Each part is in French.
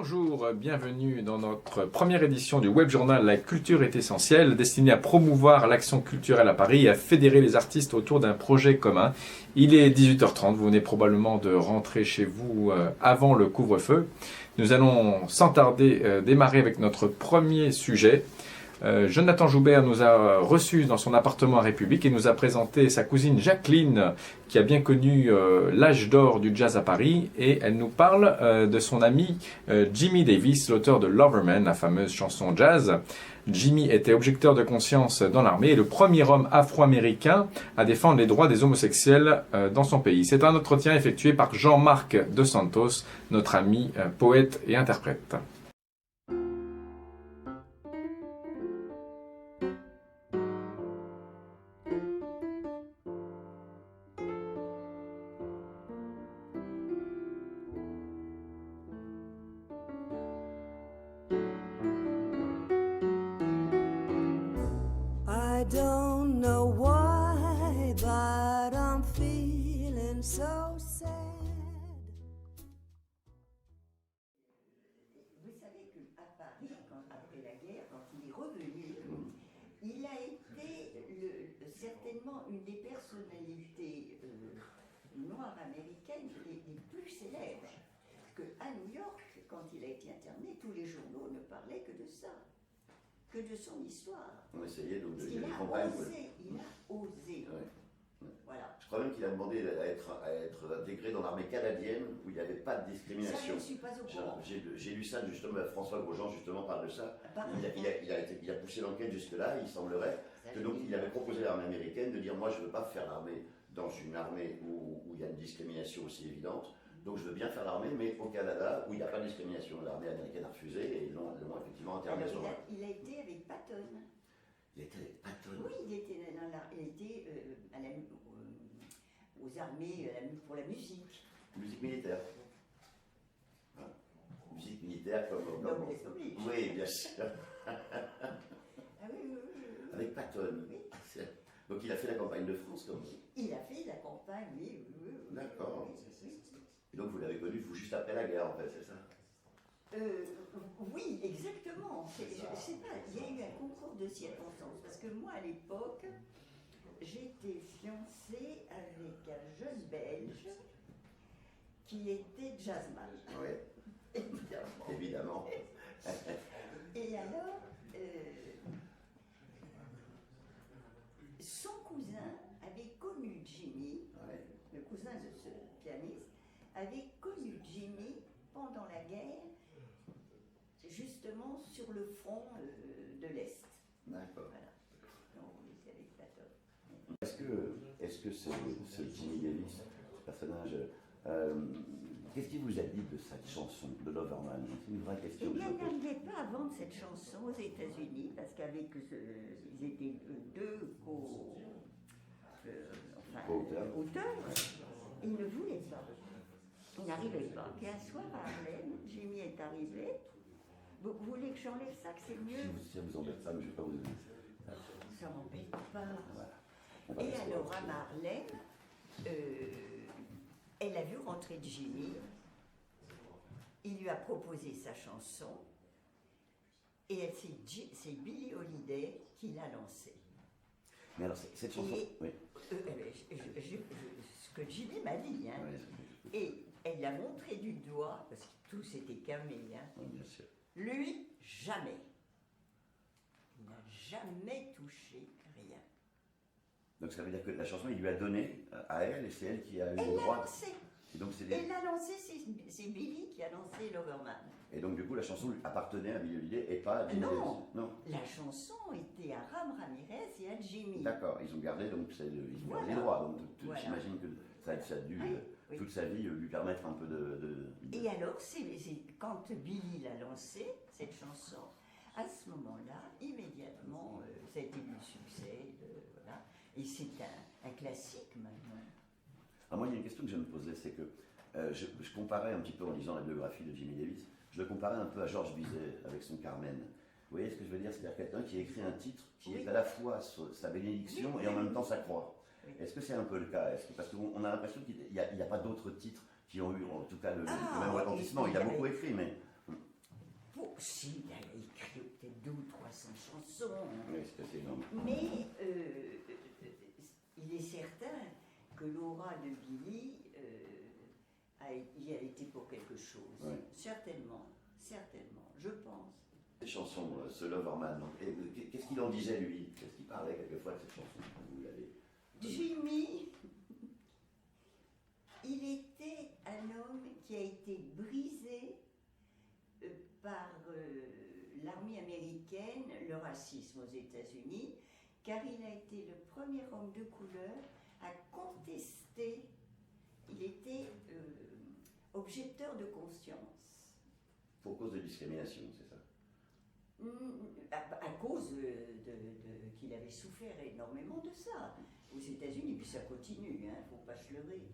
Bonjour, bienvenue dans notre première édition du web journal La culture est essentielle, destiné à promouvoir l'action culturelle à Paris et à fédérer les artistes autour d'un projet commun. Il est 18h30, vous venez probablement de rentrer chez vous avant le couvre-feu. Nous allons sans tarder démarrer avec notre premier sujet. Jonathan Joubert nous a reçus dans son appartement à République et nous a présenté sa cousine Jacqueline, qui a bien connu l'âge d'or du jazz à Paris, et elle nous parle de son ami Jimmy Davis, l'auteur de Loverman, la fameuse chanson jazz. Jimmy était objecteur de conscience dans l'armée et le premier homme afro-américain à défendre les droits des homosexuels dans son pays. C'est un entretien effectué par Jean-Marc Dos Santos, notre ami poète et interprète. I don't know why, but I'm feeling so sad. Vous savez qu'à Paris, après la guerre, quand il est revenu, il a été certainement une des personnalités noires américaines les plus célèbres. Parce qu'à New York, quand il a été interné, tous les journaux ne parlaient que de ça, que de son histoire. On essayait donc de Il les a campagnes. osé, il a osé. Ouais. Voilà. Je crois même qu'il a demandé à être intégré dans l'armée canadienne où il n'y avait pas de Ça, je discrimination. ne suis pas au courant. J'ai lu ça justement, François Grosjean justement parle de ça. Pardon. Il a poussé l'enquête jusque-là, il semblerait Ça, que je donc dis il avait proposé à l'armée américaine de dire moi je ne veux pas faire l'armée dans une armée où il y a une discrimination aussi évidente, donc je veux bien faire l'armée mais au Canada où il n'y a pas de discrimination. L'armée américaine a refusé et ils l'ont effectivement interné. Alors, il a été avec Patton. Il était avec Patton. Oui, il était aux armées pour la musique. Musique militaire. Hein. Musique militaire comme. Noblesse oblige. Oui, bien sûr. Ah oui. Avec Patton. Oui. Donc il a fait la campagne de France comme ça. Il a fait la campagne, oui. D'accord. Oui. Et donc vous l'avez connu vous juste après la guerre en fait, c'est ça? Oui, exactement. Je sais pas, il y a eu un concours de circonstances. Parce que moi, à l'époque, j'étais fiancée avec un jeune Belge qui était jazzman. Oui. Évidemment. Et alors, son cousin avait connu Jimmy, Ouais. le cousin de ce pianiste, avait connu Jimmy pendant la guerre, justement sur le front de l'Est. D'accord. Voilà. Donc, on était avec Patton. Est-ce que ce Jimmy Davis, ce personnage, qu'est-ce qu'il vous a dit de cette chanson de Loverman? C'est une vraie Eh question. bien, il n'arrivait pas à vendre cette chanson aux États-Unis parce qu'avec ils étaient deux auteurs, et ils ne voulaient pas. Ils n'arrivaient pas. Et un soir à Harlem, Jimmy est arrivé. Vous voulez que j'enlève ça, que c'est mieux? Si ça vous embête pas, mais je ne vais pas vous donner ça. Ça m'embête pas. Voilà. On va Et rester alors comme à ça. Harlem, elle a vu rentrer Jimmy. Il lui a proposé sa chanson. Et c'est Billie Holiday qui l'a lancée. Mais alors, cette chanson. Et- Oui. Ce que Jimmy m'a dit, hein. Oui, Et elle l'a montré du doigt, parce que tout s'était calmé, hein. oui, bien sûr. Lui, jamais. Il n'a jamais touché rien. Donc ça veut dire que la chanson, il lui a donné à elle et c'est elle qui a eu Elle le l'a droit. lancé. Et donc, Elle l'a lancé, c'est Billy qui a lancé Loverman. et donc du coup, la chanson lui appartenait à Billie Holiday et pas à Jimmy Non. Davis. Non. La chanson était à Ram Ramirez et à Jimmy. D'accord, ils ont gardé donc ils ont Voilà. gardé les droits. Donc Voilà. j'imagine que ça a dû Oui. toute sa vie lui permettre un peu de... Et alors, c'est quand Billy l'a lancé, cette chanson, à ce moment-là, immédiatement, ça a été du succès. Voilà. Et c'est un classique maintenant. Alors moi, il y a une question que je me posais, c'est que je comparais un petit peu en lisant la biographie de Jimmy Davis, je le comparais un peu à Georges Bizet avec son Carmen. Vous voyez ce que je veux dire? C'est-à-dire quelqu'un qui écrit un titre qui est à la fois sa bénédiction et en même temps sa croix. Oui. Est-ce que c'est un peu le cas? Parce qu'on a l'impression qu'il n'y a pas d'autres titres qui ont eu, en tout cas, le même retentissement. Il a beaucoup écrit, mais Si, il a écrit peut-être 200 ou 300 chansons. Oui, c'est assez énorme. Mais il est certain que l'aura de Billy y a été pour quelque chose. Ouais. Certainement, certainement, je pense. Cette chanson, ce Loverman, donc, qu'est-ce qu'il en disait lui? Qu'est-ce qu'il parlait quelquefois de cette chanson quand vous l'avez? Jimmy, il était un homme qui a été brisé par l'armée américaine, le racisme aux États-Unis, car il a été le premier homme de couleur à contester, il était objecteur de conscience. Pour cause de discrimination, c'est ça? À cause qu'il avait souffert énormément de ça aux États-Unis, puis ça continue, il ne faut pas se leurrer.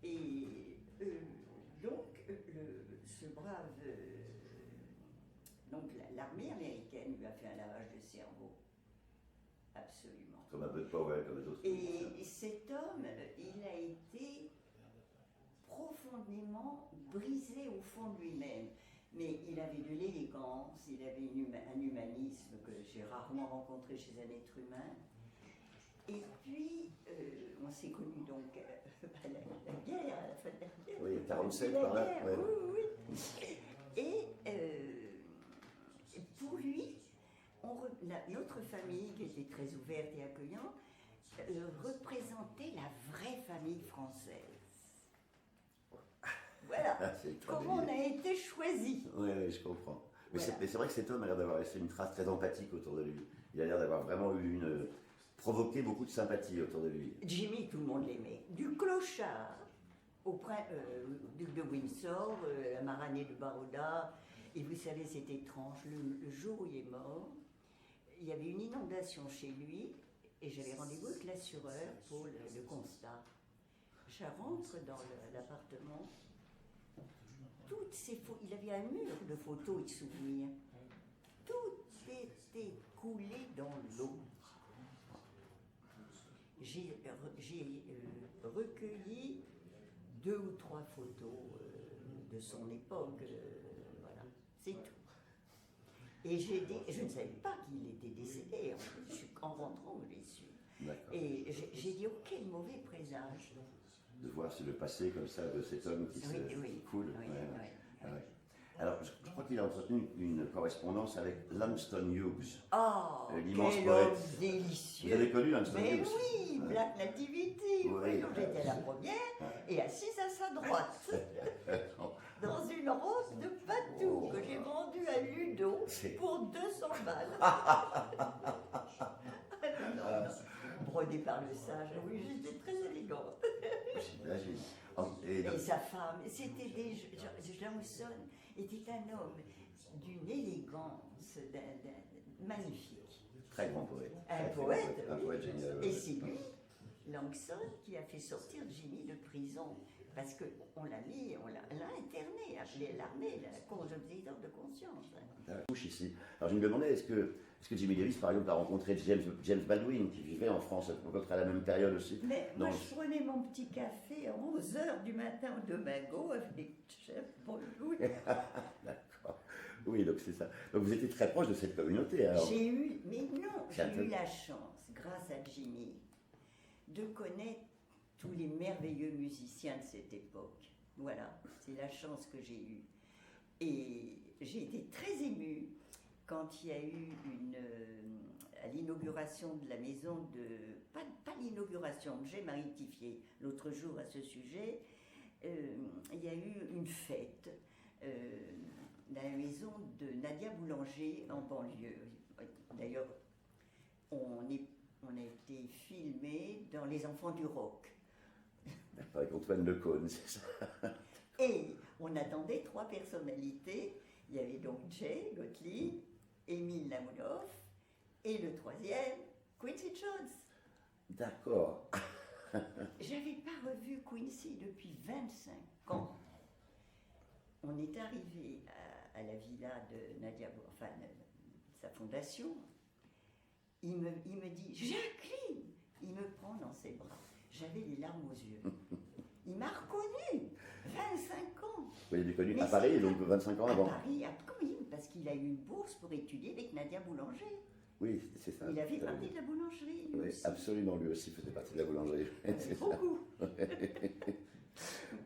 Et donc, ce brave. Donc, l'armée américaine lui a fait un lavage de cerveau. Absolument. Comme un Bud Powell, comme d'autres. Et cet homme, il a été profondément brisé au fond de lui-même. Mais il avait de l'élégance, il avait un humanisme que j'ai rarement rencontré chez un être humain. Et puis, on s'est connus donc à la guerre, à la fin de la guerre. Oui, 47 La par là. guerre, Ouais. oui, oui. Et pour lui, notre famille, qui était très ouverte et accueillante, représentait la vraie famille française. Voilà comment on a été choisi. Oui, je comprends. Mais Voilà. c'est vrai que cet homme a l'air d'avoir laissé une trace très empathique autour de lui. Il a l'air d'avoir vraiment provoqué beaucoup de sympathie autour de lui. Jimmy, tout le monde l'aimait. Du clochard au duc de Windsor, la maranée de Baroda. Et vous savez, c'est étrange. Le jour où il est mort, il y avait une inondation chez lui et j'avais rendez-vous avec l'assureur pour le constat. Je rentre dans l'appartement. Toutes ces photos, il avait un mur de photos et de souvenirs. Tout était coulé dans l'eau. J'ai recueilli 2 ou 3 photos de son époque, voilà, c'est tout. Et je ne savais pas qu'il était décédé, en rentrant, je l'ai su. D'accord. Et j'ai dit, oh, quel mauvais présage. De voir le passé comme ça de cet homme qui coule. Oui, Ouais. oui. Ah ouais. Alors, je crois qu'il a entretenu une correspondance avec Langston Hughes. Oh, L'immense quel poète. homme délicieux. Vous avez connu Langston Mais Hughes? oui, Black Nativity. Oui. Voyons, j'étais à la première et assise à sa droite, dans une rose de patou que j'ai vendue à Ludo pour 200 balles. Brodée par le sage, oui, j'étais très élégante. J'imagine. Et sa femme, c'était Johnson était un homme d'une élégance magnifique. Très grand poète. Un Très poète, Un oui. poète génial. Et c'est lui, Langston, qui a fait sortir Jimmy de prison. Parce qu'on l'a mis, on l'a interné, appelé l'armée, la conjoncteur de conscience. Ici. Alors je me demandais, est-ce que Jimmy Davis, par exemple, a rencontré James Baldwin, qui vivait en France à peu près à la même période aussi? Mais moi, je prenais mon petit café à 11h du matin au Domingo avec chef Paul-Louis. D'accord. Oui, donc c'est ça. Donc vous étiez très proche de cette communauté, alors. J'ai eu la chance, grâce à Jimmy, de connaître tous les merveilleux musiciens de cette époque. Voilà, c'est la chance que j'ai eue. Et j'ai été très émue quand il y a eu à l'inauguration de la maison pas l'inauguration, j'ai rectifié l'autre jour à ce sujet, il y a eu une fête dans la maison de Nadia Boulanger en banlieue. D'ailleurs, on a été filmé dans Les Enfants du Rock. Avec Antoine Lecaune, c'est ça. Et on attendait 3 personnalités. Il y avait donc Jay Gottlieb, Émile Namounov et le 3e, Quincy Jones. D'accord. J'avais pas revu Quincy depuis 25 ans. On est arrivé à la villa de Nadia, enfin sa fondation. Il me dit Jacqueline. Il me prend dans ses bras. J'avais les larmes aux yeux. Il m'a reconnu, 25 ans. soyez du connu Mais à Paris, c'est donc 25 ans avant. À Paris, oui, parce qu'il a eu une bourse pour étudier avec Nadia Boulanger. Oui, c'est ça. Il a fait tout à partie fait. de la boulangerie, lui Oui, aussi. absolument, lui aussi faisait partie de la boulangerie. C'est ça. Beaucoup. Oui,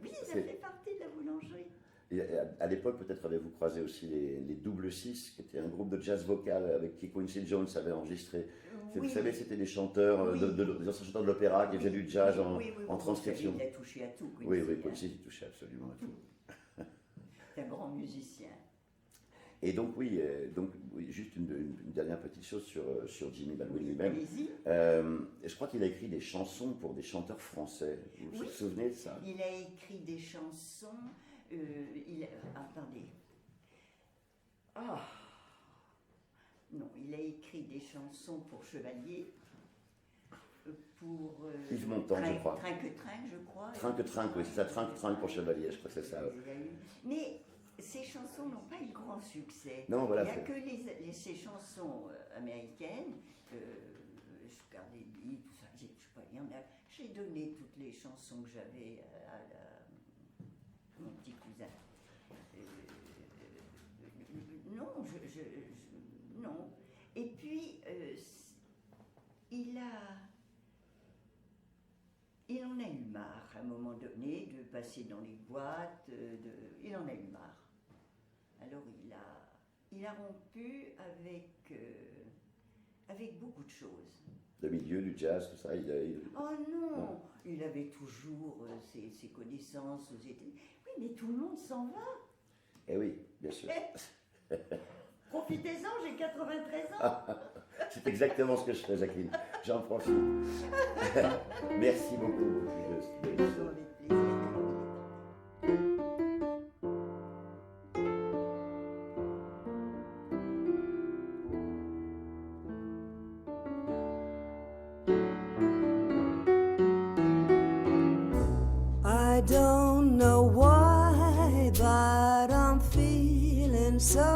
il a C'est- fait partie de la boulangerie. Et à l'époque, peut-être avez-vous croisé aussi les Double Six, qui était un groupe de jazz vocal avec qui Quincy Jones avait enregistré. Oui. Vous savez, c'était des chanteurs, Oui. des anciens chanteurs de l'opéra qui faisaient du jazz en vous transcription. savez, il a touché à tout. Quincy, Oui, oui, hein. Quincy il touchait absolument à tout. C'est un grand musicien. Et donc, oui, juste une dernière petite chose sur Jimmy Baldwin lui-même. Allez-y. Je crois qu'il a écrit des chansons pour des chanteurs français. Vous vous Oui. souvenez de ça? Il a écrit des chansons. Attendez. Ah. Non, il a écrit des chansons pour Chevalier, pour Yves Montand, je crois. Trinque-Trinque, je crois. Trinque-Trinque, oui, c'est ça, Trinque-Trinque pour Chevalier, je crois que c'est ça. Il y a eu- Mais ces chansons n'ont pas eu grand succès. Non, voilà, Il n'y a c'est- que ces chansons américaines. Je regarde les livres, tout ça. Je sais pas, il y en a. J'ai donné toutes les chansons que j'avais à mon petit cousin. Non, non. Et puis, il en a eu marre à un moment donné de passer dans les boîtes. Il en a eu marre. Alors il a rompu avec beaucoup de choses. Le milieu du jazz, tout ça, Oh non, il avait toujours ses connaissances aux États-Unis. Oui, mais tout le monde s'en va. Eh oui, bien sûr. Profitez-en, j'ai 93 ans. C'est exactement ce que je fais, Jacqueline. J'en profite. Merci beaucoup. Avec plaisir. I don't know why, but I'm feeling so